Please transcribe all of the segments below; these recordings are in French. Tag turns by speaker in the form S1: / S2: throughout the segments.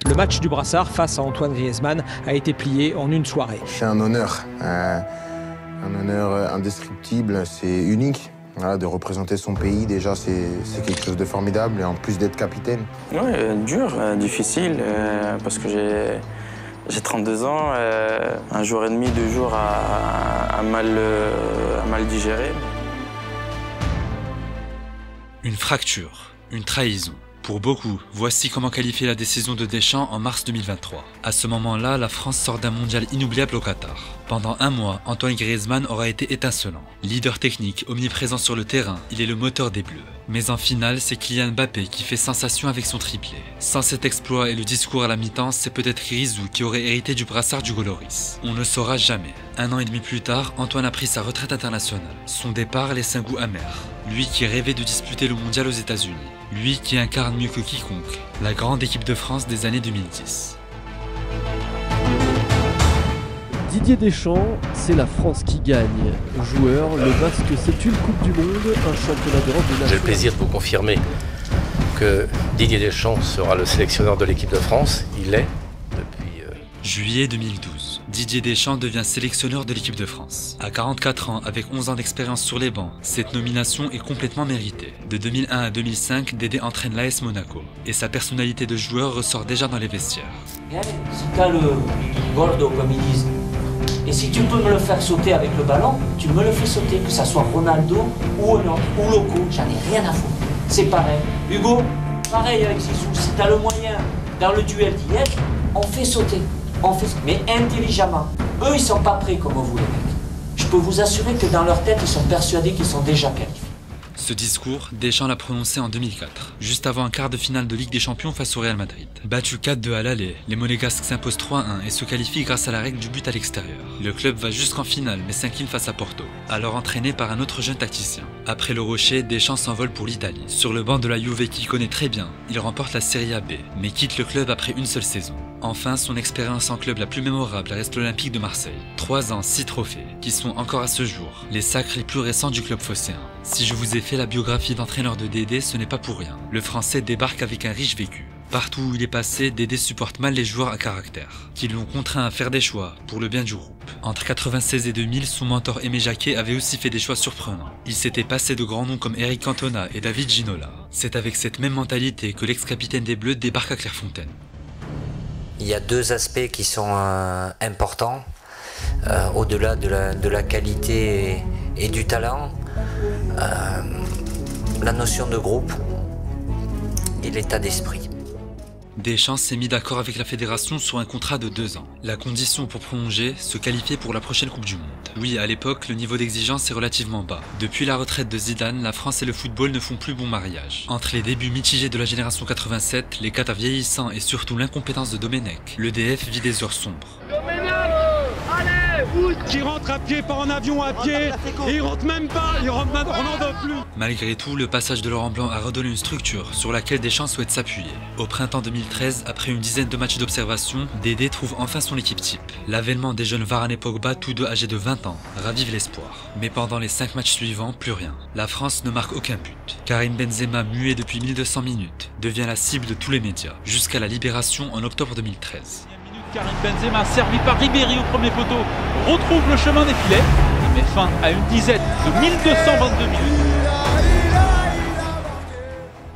S1: Le match du Brassard face à Antoine Griezmann a été plié en une soirée.
S2: C'est un honneur indescriptible, c'est unique. Voilà, de représenter son pays, déjà, c'est quelque chose de formidable. Et en plus d'être capitaine.
S3: Ouais, dur, difficile, parce que j'ai 32 ans, un jour et demi, 2 jours à mal digérer.
S4: Une fracture, une trahison. Pour beaucoup, voici comment qualifier la décision de Deschamps en mars 2023. À ce moment-là, la France sort d'un mondial inoubliable au Qatar. Pendant un mois, Antoine Griezmann aura été étincelant. Leader technique, omniprésent sur le terrain, il est le moteur des Bleus. Mais en finale, c'est Kylian Mbappé qui fait sensation avec son triplé. Sans cet exploit et le discours à la mi-temps, c'est peut-être Grisou qui aurait hérité du brassard du Goloris. On ne saura jamais. 1 an et demi plus tard, Antoine a pris sa retraite internationale. Son départ laisse un goût amer. Lui qui rêvait de disputer le mondial aux États-Unis. Lui qui incarne mieux que quiconque la grande équipe de France des années 2010.
S5: Didier Deschamps, c'est la France qui gagne. Joueur, le basque, c'est une Coupe du Monde, un championnat d'Europe de nations.
S6: J'ai le plaisir de vous confirmer que Didier Deschamps sera le sélectionneur de l'équipe de France. Il l'est depuis...
S4: Juillet 2012. Didier Deschamps devient sélectionneur de l'équipe de France. À 44 ans, avec 11 ans d'expérience sur les bancs, cette nomination est complètement méritée. De 2001 à 2005, Dédé entraîne l'AS Monaco. Et sa personnalité de joueur ressort déjà dans les vestiaires.
S7: Si t'as le gordo, comme ils disent, et si tu peux me le faire sauter avec le ballon, tu me le fais sauter, que ça soit Ronaldo ou un autre, ou Loco, j'en ai rien à foutre. C'est pareil. Hugo, pareil avec Zizou, si t'as le moyen dans le duel d'y être, on fait sauter. Mais intelligemment. Eux, ils sont pas prêts comme vous, les mecs. Je peux vous assurer que dans leur tête, ils sont persuadés qu'ils sont déjà qualifiés.
S4: Ce discours, Deschamps l'a prononcé en 2004, juste avant un quart de finale de Ligue des Champions face au Real Madrid. Battu 4-2 à l'aller, les Monégasques s'imposent 3-1 et se qualifient grâce à la règle du but à l'extérieur. Le club va jusqu'en finale mais s'incline face à Porto, alors entraîné par un autre jeune tacticien. Après le Rocher, Deschamps s'envole pour l'Italie. Sur le banc de la Juve qu'il connaît très bien, il remporte la Serie AB, mais quitte le club après une seule saison. Enfin, son expérience en club la plus mémorable reste l'Olympique de Marseille. 3 ans, 6 trophées, qui sont encore à ce jour les sacres les plus récents du club phocéen. Si je vous ai fait la biographie d'entraîneur de Dédé, ce n'est pas pour rien. Le Français débarque avec un riche vécu. Partout où il est passé, Dédé supporte mal les joueurs à caractère, qui l'ont contraint à faire des choix pour le bien du groupe. Entre 96 et 2000, son mentor Aimé Jacquet avait aussi fait des choix surprenants. Il s'était passé de grands noms comme Eric Cantona et David Ginola. C'est avec cette même mentalité que l'ex-capitaine des Bleus débarque à Clairefontaine.
S8: Il y a 2 aspects qui sont importants, au-delà de la qualité et du talent, la notion de groupe et l'état d'esprit.
S4: Deschamps s'est mis d'accord avec la fédération sur un contrat de 2 ans. La condition pour prolonger, se qualifier pour la prochaine Coupe du Monde. Oui, à l'époque, le niveau d'exigence est relativement bas. Depuis la retraite de Zidane, la France et le football ne font plus bon mariage. Entre les débuts mitigés de la génération 87, les Qatar vieillissants et surtout l'incompétence de Domenech, l'EDF vit des heures sombres.
S9: Qui rentre à pied, pas en avion à pied, et il rentre même pas, on n'en donne plus.
S4: Malgré tout, le passage de Laurent Blanc a redonné une structure sur laquelle Deschamps souhaite s'appuyer. Au printemps 2013, après une dizaine de matchs d'observation, Dédé trouve enfin son équipe type. L'avènement des jeunes Varane et Pogba, tous deux âgés de 20 ans, ravive l'espoir. Mais pendant les 5 matchs suivants, plus rien. La France ne marque aucun but. Karim Benzema, muet depuis 1200 minutes, devient la cible de tous les médias, jusqu'à la libération en octobre 2013.
S10: Karim Benzema, servi par Ribéry au premier poteau, retrouve le chemin des filets et met fin à une dizaine de 1222 minutes.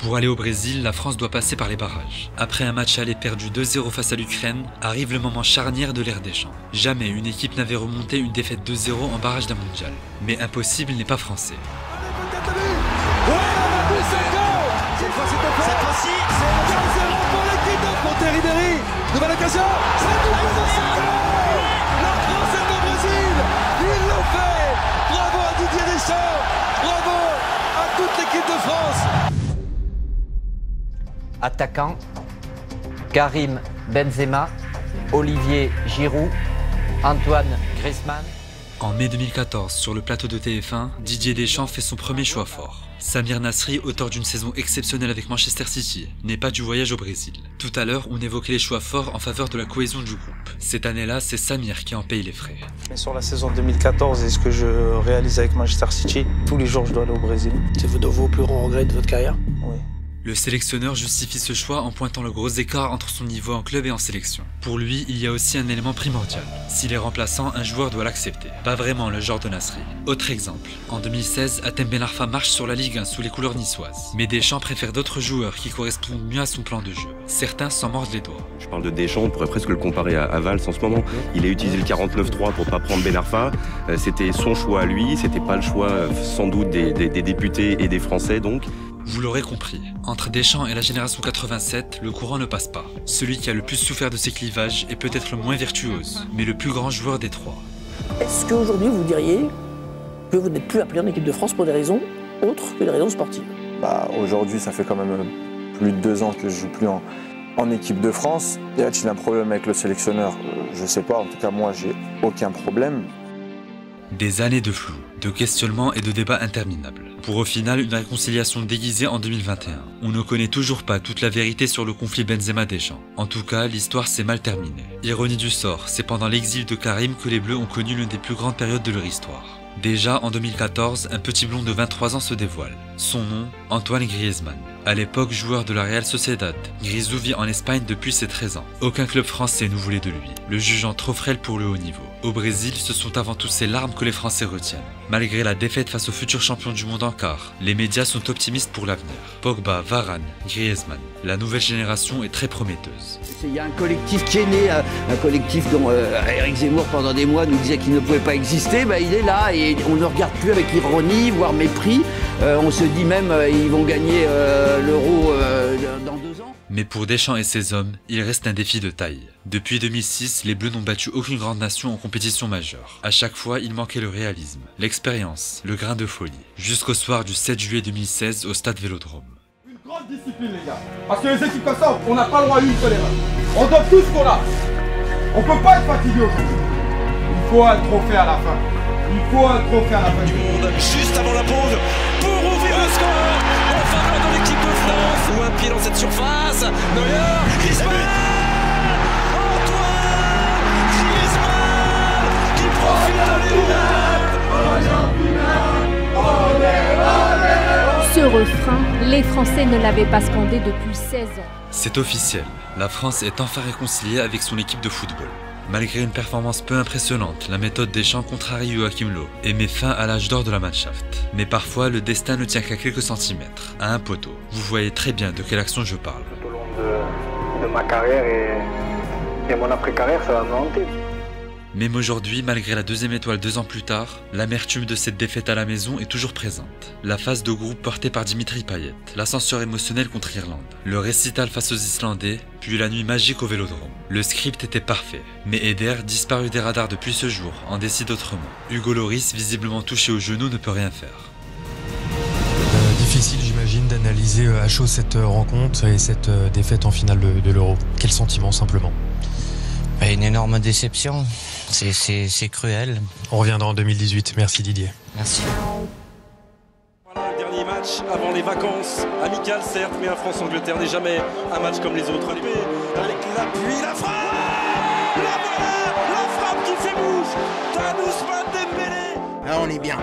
S4: Pour aller au Brésil, la France doit passer par les barrages. Après un match aller perdu 2-0 face à l'Ukraine, arrive le moment charnière de l'ère Deschamps. Jamais une équipe n'avait remonté une défaite 2-0 en barrage d'un mondial. Mais impossible n'est pas français.
S9: Cette fois-ci, c'est 15-0 pour l'équipe de Monter Ribéry. Nouvelle occasion. La France est au Brésil. Ils l'ont fait. Bravo à Didier Deschamps. Bravo à toute l'équipe de France.
S8: Attaquant, Karim Benzema, Olivier Giroud, Antoine Griezmann.
S4: En mai 2014, sur le plateau de TF1, Didier Deschamps fait son premier choix fort. Samir Nasri, auteur d'une saison exceptionnelle avec Manchester City, n'est pas du voyage au Brésil. Tout à l'heure, on évoquait les choix forts en faveur de la cohésion du groupe. Cette année-là, c'est Samir qui en paye les frais.
S3: Mais sur la saison 2014 et ce que je réalise avec Manchester City, tous les jours je dois aller au Brésil.
S11: C'est vos plus grands regrets de votre carrière?
S3: Oui.
S4: Le sélectionneur justifie ce choix en pointant le gros écart entre son niveau en club et en sélection. Pour lui, il y a aussi un élément primordial. S'il est remplaçant, un joueur doit l'accepter. Pas vraiment le genre de Nasri. Autre exemple, en 2016, Hatem Ben Arfa marche sur la Ligue 1 sous les couleurs niçoises. Mais Deschamps préfère d'autres joueurs qui correspondent mieux à son plan de jeu. Certains s'en mordent les doigts.
S11: Je parle de Deschamps, on pourrait presque le comparer à Valls en ce moment. Il a utilisé le 49-3 pour pas prendre Ben Arfa. C'était son choix à lui, c'était pas le choix sans doute des députés et des Français donc.
S4: Vous l'aurez compris, entre Deschamps et la génération 87, le courant ne passe pas. Celui qui a le plus souffert de ces clivages est peut-être le moins virtuose, mais le plus grand joueur des trois.
S12: Est-ce qu'aujourd'hui vous diriez que vous n'êtes plus appelé en équipe de France pour des raisons autres que des raisons sportives?
S13: Aujourd'hui, ça fait quand même plus de 2 ans que je joue plus en équipe de France. Y a-t-il un problème avec le sélectionneur? Je sais pas, en tout cas moi j'ai aucun problème.
S4: Des années de flou, de questionnements et de débats interminables. Pour au final une réconciliation déguisée en 2021. On ne connaît toujours pas toute la vérité sur le conflit Benzema-Deschamps. En tout cas, l'histoire s'est mal terminée. Ironie du sort, c'est pendant l'exil de Karim que les Bleus ont connu l'une des plus grandes périodes de leur histoire. Déjà en 2014, un petit blond de 23 ans se dévoile. Son nom, Antoine Griezmann. À l'époque joueur de la Real Sociedad, Grisou vit en Espagne depuis ses 13 ans. Aucun club français ne voulait de lui, le jugeant trop frêle pour le haut niveau. Au Brésil, ce sont avant tout ses larmes que les Français retiennent. Malgré la défaite face au futur champion du monde en quart, les médias sont optimistes pour l'avenir. Pogba, Varane, Griezmann, la nouvelle génération est très prometteuse.
S14: Il y a un collectif qui est né, un collectif dont Éric Zemmour pendant des mois nous disait qu'il ne pouvait pas exister, il est là et on ne le regarde plus avec ironie, voire mépris. On se dit même ils vont gagner l'Euro dans 2 ans.
S4: Mais pour Deschamps et ses hommes, il reste un défi de taille. Depuis 2006, les Bleus n'ont battu aucune grande nation en compétition majeure. À chaque fois, il manquait le réalisme, l'expérience, le grain de folie. Jusqu'au soir du 7 juillet 2016 au stade Vélodrome.
S9: Une grande discipline les gars. Parce que les équipes comme ça, on n'a pas le droit à une seule erreur. On donne tout ce qu'on a. On peut pas être fatigué aujourd'hui. Il faut un trophée à la fin. Il faut un trophée à la fin du monde.
S15: Juste avant la pause, pour ouvrir le score en faveur de l'équipe de France. Ou un pied dans cette surface. Neuer, Griezmann, Antoine Griezmann qui profite de l'élite.
S16: Ce refrain, les Français ne l'avaient pas scandé depuis 16 ans.
S4: C'est officiel, la France est enfin réconciliée avec son équipe de football. Malgré une performance peu impressionnante, la méthode Deschamps contrarie Joachim Löw et met fin à l'âge d'or de la Mannschaft. Mais parfois, le destin ne tient qu'à quelques centimètres, à un poteau. Vous voyez très bien de quelle action je parle.
S17: Tout au long de ma carrière et mon après-carrière, ça va me hanter.
S4: Même aujourd'hui, malgré la 2e étoile 2 ans plus tard, l'amertume de cette défaite à la maison est toujours présente. La phase de groupe portée par Dimitri Payet, l'ascenseur émotionnel contre l'Irlande, le récital face aux Islandais, puis la nuit magique au Vélodrome. Le script était parfait, mais Eder, disparu des radars depuis ce jour, en décide autrement. Hugo Lloris, visiblement touché au genou, ne peut rien faire.
S18: Difficile, j'imagine, d'analyser à chaud cette rencontre et cette défaite en finale de l'Euro. Quel sentiment, simplement?
S19: Une énorme déception, c'est cruel.
S18: On reviendra en 2018, merci Didier.
S19: Merci.
S15: Voilà le dernier match avant les vacances, amical certes, mais un France-Angleterre n'est jamais un match comme les autres. Avec l'appui, la frappe, la frappe qui fait bouche d'Ousmane Dembélé.
S20: Alors on est bien,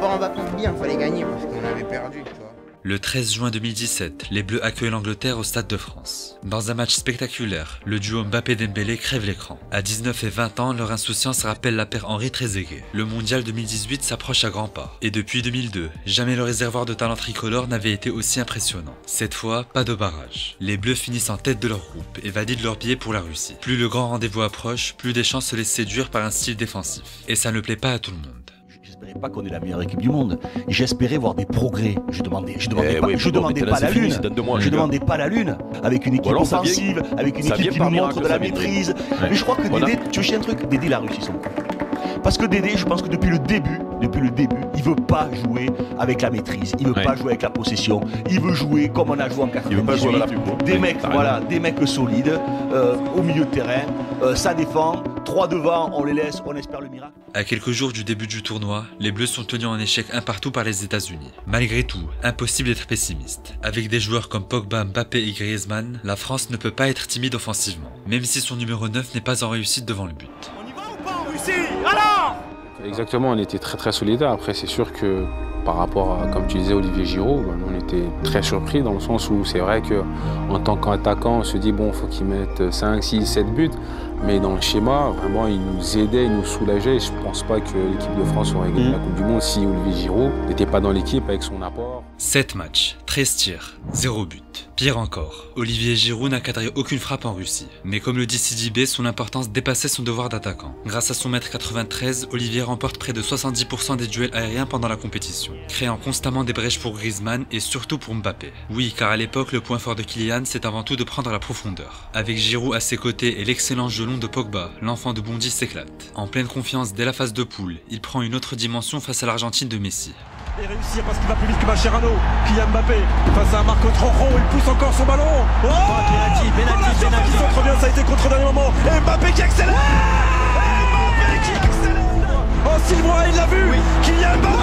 S20: on va plus bien, il fallait gagner parce qu'on avait perdu, tu vois.
S4: Le 13 juin 2017, les Bleus accueillent l'Angleterre au Stade de France. Dans un match spectaculaire, le duo Mbappé-Dembélé crève l'écran. À 19 et 20 ans, leur insouciance rappelle la paire Henry-Trezeguet. Le mondial 2018 s'approche à grands pas. Et depuis 2002, jamais le réservoir de talent tricolore n'avait été aussi impressionnant. Cette fois, pas de barrage. Les Bleus finissent en tête de leur groupe et valident leur billet pour la Russie. Plus le grand rendez-vous approche, plus Deschamps se laisse séduire par un style défensif. Et ça ne plaît pas à tout le monde.
S21: J'espérais pas qu'on ait la meilleure équipe du monde. J'espérais voir des progrès. Je demandais pas la lune. Avec une équipe offensive, avec une équipe qui nous montre de la maîtrise. Mais je crois que Dédé, tu veux un truc, Dédé l'a réussi son coup. Parce que Dédé, je pense que depuis le début, il veut pas jouer avec la maîtrise, il veut pas jouer avec la possession, il veut jouer comme on a joué en 98. Des mecs solides, au milieu de terrain, ça défend, 3 devant, on les laisse, on espère le miracle.
S4: À quelques jours du début du tournoi, les Bleus sont tenus en échec un partout par les États-Unis. Malgré tout, impossible d'être pessimiste. Avec des joueurs comme Pogba, Mbappé et Griezmann, la France ne peut pas être timide offensivement, même si son numéro 9 n'est pas en réussite devant le but.
S21: On y va ou pas en Russie? Alors!
S22: Exactement, on était très solidaires. Après, c'est sûr que
S1: par rapport à, comme tu disais, Olivier Giroud, on était très surpris dans le sens où c'est vrai qu'en tant qu'attaquant, on se dit bon, il faut qu'il mette 5, 6, 7 buts. Mais dans le schéma, vraiment, il nous aidait, il nous soulageait. Je ne pense pas que l'équipe de France aurait gagné la Coupe du Monde si Olivier Giroud n'était pas dans l'équipe avec son apport.
S4: 7 matchs, 13 tirs, 0 but. Pire encore, Olivier Giroud n'a cadré aucune frappe en Russie. Mais comme le dit Sidibé, son importance dépassait son devoir d'attaquant. Grâce à son mètre 93, Olivier remporte près de 70% des duels aériens pendant la compétition, créant constamment des brèches pour Griezmann et surtout pour Mbappé. Oui, car à l'époque, le point fort de Kylian, c'est avant tout de prendre la profondeur. Avec Giroud à ses côtés et l'excellent gelon de Pogba, l'enfant de Bondy s'éclate. En pleine confiance dès la phase de poule, il prend une autre dimension face à l'Argentine de Messi.
S15: Et réussir parce qu'il va plus vite que Mascherano. Kylian Mbappé face à un Marco Trojon, il pousse encore son ballon. Oh, penalty, qui centre bien, ça a été contre au dernier moment. Et Mbappé qui accélère. Oh, Sylvain, il l'a vu. Oui. Kylian Mbappé.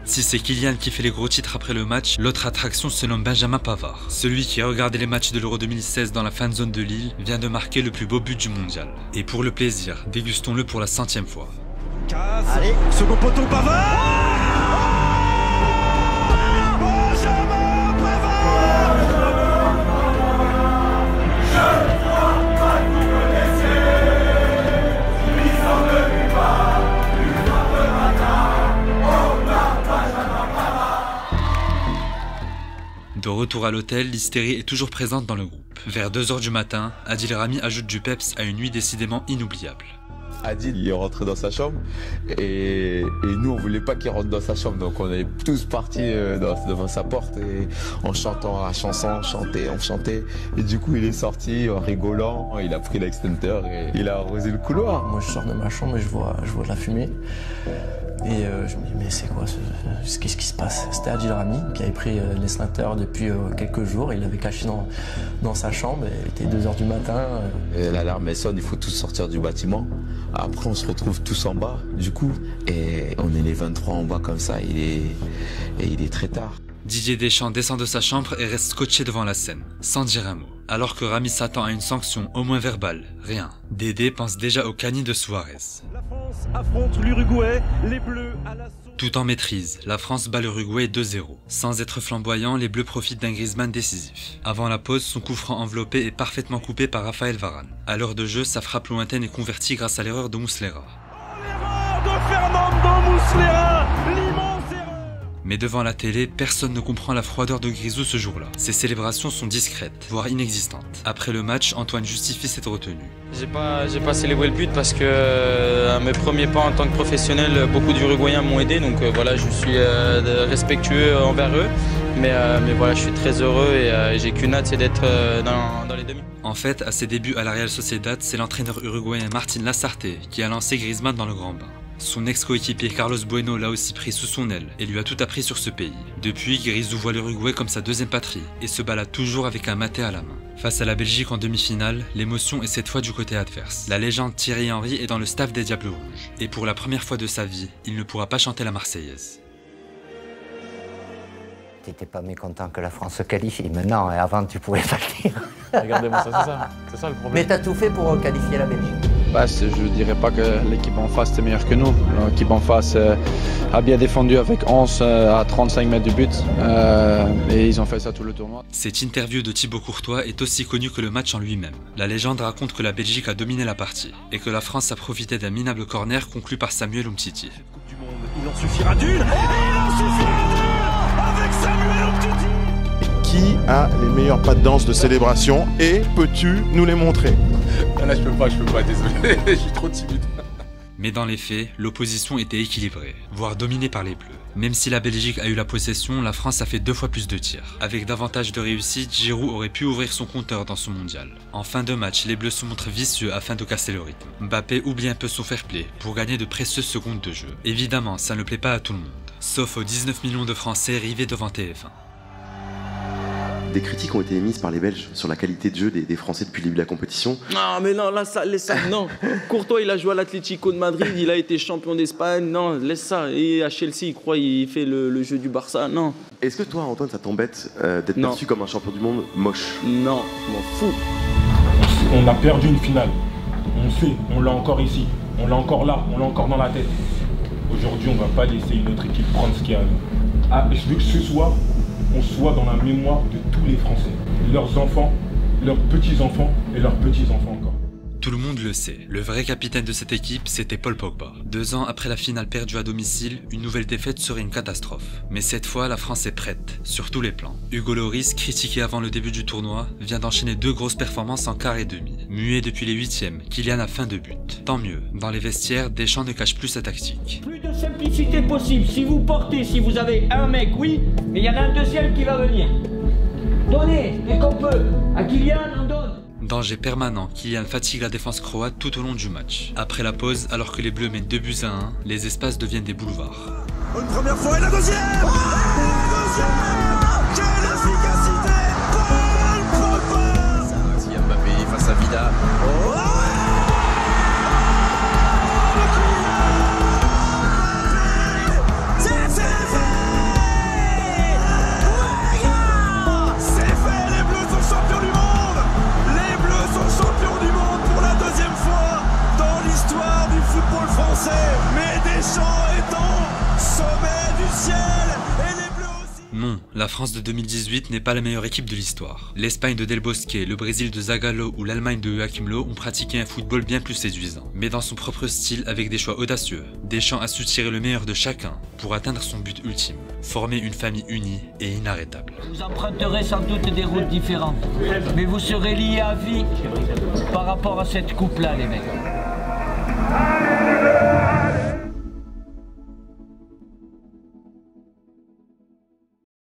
S4: Si c'est Kylian qui fait les gros titres après le match, l'autre attraction se nomme Benjamin Pavard. Celui qui a regardé les matchs de l'Euro 2016 dans la fan zone de Lille vient de marquer le plus beau but du mondial. Et pour le plaisir, dégustons-le pour la 100e fois.
S15: Allez, second poteau Pavard. Benjamin Pavard.
S4: De retour à l'hôtel, l'hystérie est toujours présente dans le groupe. Vers 2 h du matin, Adil Rami ajoute du peps à une nuit décidément inoubliable.
S22: Adil, il est rentré dans sa chambre et nous, on voulait pas qu'il rentre dans sa chambre. Donc, on est tous partis devant sa porte et en chantant la chanson, on chantait. Et du coup, il est sorti en rigolant. Il a pris l'extincteur et il a arrosé le couloir.
S12: Moi, je sors de ma chambre et je vois de la fumée. Et je me dis, mais c'est quoi qu'est-ce qui se passe? C'était Adil Rami qui avait pris l'extincteur depuis quelques jours. Il l'avait caché dans sa chambre. Il était 2 h du matin.
S22: L'alarme sonne, il faut tous sortir du bâtiment. Après, on se retrouve tous en bas, du coup. Et on est les 23 en bas comme ça. Il est très tard.
S4: Didier Deschamps descend de sa chambre et reste scotché devant la scène, sans dire un mot. Alors que Rami s'attend à une sanction, au moins verbale, rien. Dédé pense déjà au cani de Suarez.
S15: La France affronte l'Uruguay, les Bleus à l'assaut.
S4: Tout en maîtrise, la France bat l'Uruguay 2-0. Sans être flamboyant, les Bleus profitent d'un Griezmann décisif. Avant la pause, son coup franc enveloppé est parfaitement coupé par Raphaël Varane. À l'heure de jeu, sa frappe lointaine est convertie grâce à l'erreur de Muslera.
S15: L'erreur de Fernando Muslera, l'immense erreur.
S4: Mais devant la télé, personne ne comprend la froideur de Grisou ce jour-là. Ses célébrations sont discrètes, voire inexistantes. Après le match, Antoine justifie cette retenue.
S3: J'ai pas célébré le but parce que à mes premiers pas en tant que professionnel, beaucoup d'Uruguayens m'ont aidé, donc voilà, je suis respectueux envers eux. Mais voilà, je suis très heureux et j'ai qu'une hâte, c'est d'être dans les demi.
S4: En fait, à ses débuts à la Real Sociedad, c'est l'entraîneur uruguayen Martín Lasarte qui a lancé Griezmann dans le grand bain. Son ex-coéquipier Carlos Bueno l'a aussi pris sous son aile et lui a tout appris sur ce pays. Depuis, Grisou voit l'Uruguay comme sa deuxième patrie et se balade toujours avec un maté à la main. Face à la Belgique en demi-finale, l'émotion est cette fois du côté adverse. La légende Thierry Henry est dans le staff des Diables Rouges et pour la première fois de sa vie, il ne pourra pas chanter la Marseillaise.
S8: T'étais pas mécontent que la France se qualifie, maintenant, et avant tu pouvais pas le dire.
S23: Regardez-moi ça, c'est ça le problème.
S8: Mais t'as tout fait pour qualifier la Belgique.
S23: Je dirais pas que l'équipe en face était meilleure que nous. L'équipe en face a bien défendu avec 11 à 35 mètres du but et ils ont fait ça tout le tournoi.
S4: Cette interview de Thibaut Courtois est aussi connue que le match en lui-même. La légende raconte que la Belgique a dominé la partie et que la France a profité d'un minable corner conclu par Samuel Umtiti.
S15: Il en suffira d'une, et il en suffira deux avec Samuel Umtiti.
S24: Qui a les meilleurs pas de danse de célébration et peux-tu nous les montrer?
S23: Là je peux pas, désolé, je suis trop timide.
S4: Mais dans les faits, l'opposition était équilibrée, voire dominée par les Bleus. Même si la Belgique a eu la possession, la France a fait 2 fois plus de tirs. Avec davantage de réussite, Giroud aurait pu ouvrir son compteur dans ce mondial. En fin de match, les Bleus se montrent vicieux afin de casser le rythme. Mbappé oublie un peu son fair play pour gagner de précieuses secondes de jeu. Évidemment, ça ne plaît pas à tout le monde, sauf aux 19 millions de Français rivés devant TF1.
S11: Des critiques ont été émises par les Belges sur la qualité de jeu des Français depuis le début de la compétition.
S3: Non, mais non, là, laisse ça, non. Courtois, il a joué à l'Atlético de Madrid, il a été champion d'Espagne, non, laisse ça. Et à Chelsea, il croit qu'il fait le jeu du Barça, non.
S11: Est-ce que toi, Antoine, ça t'embête d'être perçu comme un champion du monde moche?
S3: Non, je m'en fous.
S9: On a perdu une finale. On sait, on l'a encore ici. On l'a encore là, on l'a encore dans la tête.
S2: Aujourd'hui, on ne va pas laisser une autre équipe prendre ce qui est à nous. Ah, je veux que ce soir, on soit dans la mémoire de tous les Français. Leurs enfants, leurs petits-enfants et leurs petits-enfants encore.
S4: Tout le monde le sait, le vrai capitaine de cette équipe, c'était Paul Pogba. 2 ans après la finale perdue à domicile, une nouvelle défaite serait une catastrophe. Mais cette fois, la France est prête, sur tous les plans. Hugo Lloris, critiqué avant le début du tournoi, vient d'enchaîner 2 grosses performances en quart et demi. Muet depuis les 8e, Kylian a faim de but. Tant mieux, dans les vestiaires, Deschamps ne cache plus sa tactique.
S5: Plus de simplicité possible, si vous portez, si vous avez un mec, oui, mais il y en a un deuxième qui va venir. Donnez, dès qu'on peut, à Kylian, on donne.
S4: Danger permanent, Kylian fatigue la défense croate tout au long du match. Après la pause, alors que les Bleus mènent 2 buts à 1, les espaces deviennent des boulevards.
S21: Une première fois et la deuxième. Quelle efficacité, Paul Pogba. C'est Mbappé face à Vida. Mais Deschamps est au sommet du ciel et les Bleus aussi.
S4: Non, la France de 2018 n'est pas la meilleure équipe de l'histoire. L'Espagne de Del Bosque, le Brésil de Zagallo ou l'Allemagne de Joachim Löw ont pratiqué un football bien plus séduisant. Mais dans son propre style avec des choix audacieux, Deschamps a su tirer le meilleur de chacun pour atteindre son but ultime, former une famille unie et inarrêtable.
S5: Vous emprunterez sans doute des routes différentes, mais vous serez liés à vie par rapport à cette coupe-là, les mecs.